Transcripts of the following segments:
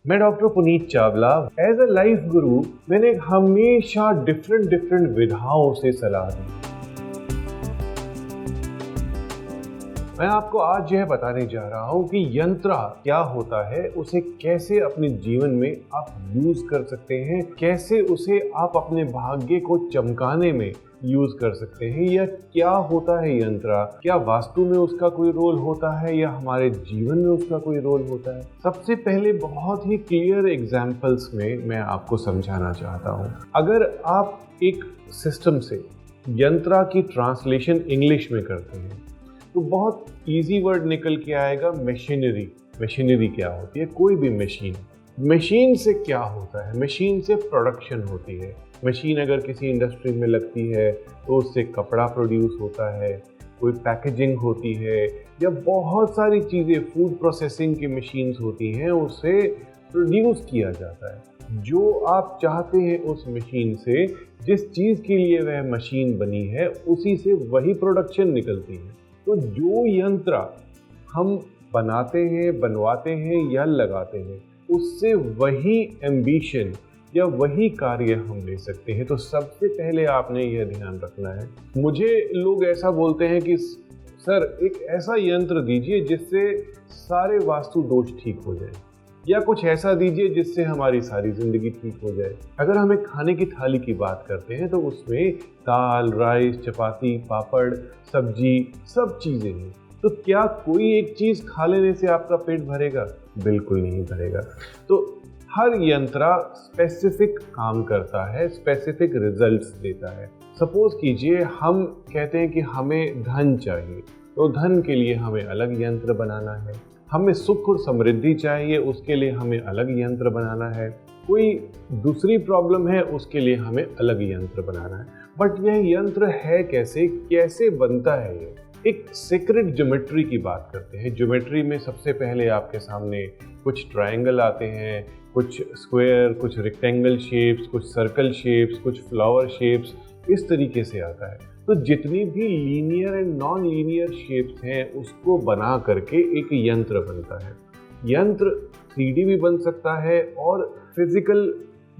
मैं doctor Puneet Chawla. As a life guru मैंने हमेशा डिफरेंट विधाओं से सलाह दी। मैं आपको आज यह बताने जा रहा हूं कि यंत्र क्या होता है, उसे कैसे अपने जीवन में आप यूज कर सकते हैं, कैसे उसे आप अपने भाग्य को चमकाने में यूज कर सकते हैं, या क्या होता है यंत्र, क्या वास्तु में उसका कोई रोल होता है या हमारे जीवन में उसका कोई रोल होता है। सबसे पहले बहुत ही क्लियर एग्जांपल्स में मैं आपको समझाना चाहता हूं। अगर आप एक सिस्टम से यंत्र की ट्रांसलेशन इंग्लिश में करते हैं तो बहुत इजी वर्ड निकल के आएगा मशीनरी। मशीनरी क्या होती है? कोई भी मशीन। मशीन से क्या होता है? मशीन से प्रोडक्शन होती है। मशीन अगर किसी इंडस्ट्री में लगती है तो उससे कपड़ा प्रोड्यूस होता है, कोई पैकेजिंग होती है, या बहुत सारी चीज़ें, फूड प्रोसेसिंग की मशीन्स होती हैं, उससे प्रोड्यूस किया जाता है। जो आप चाहते हैं उस मशीन से, जिस चीज़ के लिए वह मशीन बनी है, उसी से वही प्रोडक्शन निकलती है। तो जो यंत्र हम बनाते हैं, बनवाते हैं या लगाते हैं, उससे वही एम्बिशन या वही कार्य हम ले सकते हैं। तो सबसे पहले आपने यह ध्यान रखना है। मुझे लोग ऐसा बोलते हैं कि सर एक ऐसा यंत्र दीजिए जिससे सारे वास्तु दोष ठीक हो जाए, या कुछ ऐसा दीजिए जिससे हमारी सारी जिंदगी ठीक हो जाए। अगर हम एक खाने की थाली की बात करते हैं तो उसमें दाल, राइस, चपाती, पापड़, सब्जी, सब चीजें हैं। तो क्या कोई एक चीज खा लेने से आपका पेट भरेगा? बिल्कुल नहीं भरेगा। तो हर यंत्र स्पेसिफिक काम करता है, स्पेसिफिक रिजल्ट्स देता है। सपोज कीजिए हम कहते हैं कि हमें धन चाहिए, तो धन के लिए हमें अलग यंत्र बनाना है। हमें सुख और समृद्धि चाहिए, उसके लिए हमें अलग यंत्र बनाना है। कोई दूसरी प्रॉब्लम है, उसके लिए हमें अलग यंत्र बनाना है। बट यह यंत्र है कैसे, कैसे बनता है? ये एक सीक्रेट ज्योमेट्री की बात करते हैं। ज्योमेट्री में सबसे पहले आपके सामने कुछ ट्रायंगल आते हैं, कुछ स्क्वायर, कुछ रेक्टेंगल शेप्स, कुछ सर्कल शेप्स, कुछ फ्लावर शेप्स, इस तरीके से आता है। तो जितनी भी linear and non linear shapes हैं, उसको बना करके एक यंत्र बनता है। यंत्र 3D भी बन सकता है और फिजिकल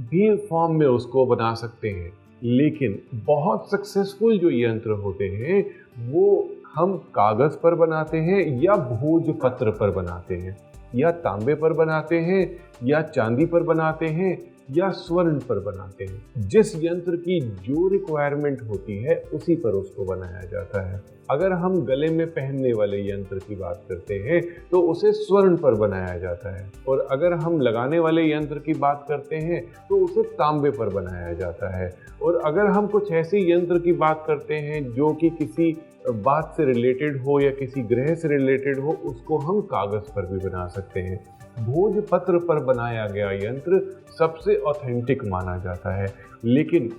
भी फॉर्म में उसको बना सकते हैं। लेकिन बहुत सक्सेसफुल जो यंत्र होते हैं वो हम कागज पर बनाते हैं, या भोजपत्र पर बनाते हैं, या तांबे पर बनाते हैं, या चांदी पर बनाते हैं, या स्वर्ण पर बनाते हैं। जिस यंत्र की जो रिक्वायरमेंट होती है उसी पर उसको बनाया जाता है। अगर हम गले में पहनने वाले यंत्र की बात करते हैं तो उसे स्वर्ण पर बनाया जाता है, और अगर हम लगाने वाले यंत्र की बात करते हैं तो उसे तांबे पर बनाया जाता है। और अगर हम कुछ ऐसे यंत्र की बात करते हैं जो कि किसी बात से रिलेटेड हो या किसी ग्रह से रिलेटेड हो, उसको हम कागज पर भी बना सकते हैं। भोजपत्र पर बनाया गया यंत्र सबसे ऑथेंटिक माना जाता है, लेकिन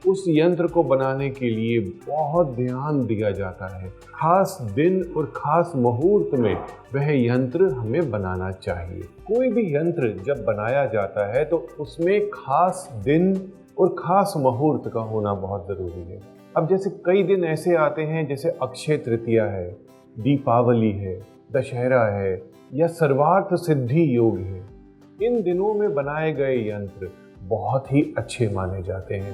उस यंत्र को बनाने के लिए बहुत ध्यान दिया जाता है। खास दिन और खास मुहूर्त में वह यंत्र हमें बनाना चाहिए। कोई भी यंत्र जब बनाया जाता है तो उसमें खास दिन और खास मुहूर्त का होना बहुत ज़रूरी है। अब जैसे कई दिन ऐसे आते हैं, जैसे अक्षय तृतीया है, दीपावली है, दशहरा है, या सर्वार्थ सिद्धि योग है। इन दिनों में बनाए गए यंत्र बहुत ही अच्छे माने जाते हैं।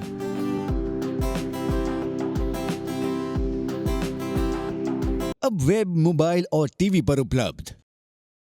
अब वेब, मोबाइल और टीवी पर उपलब्ध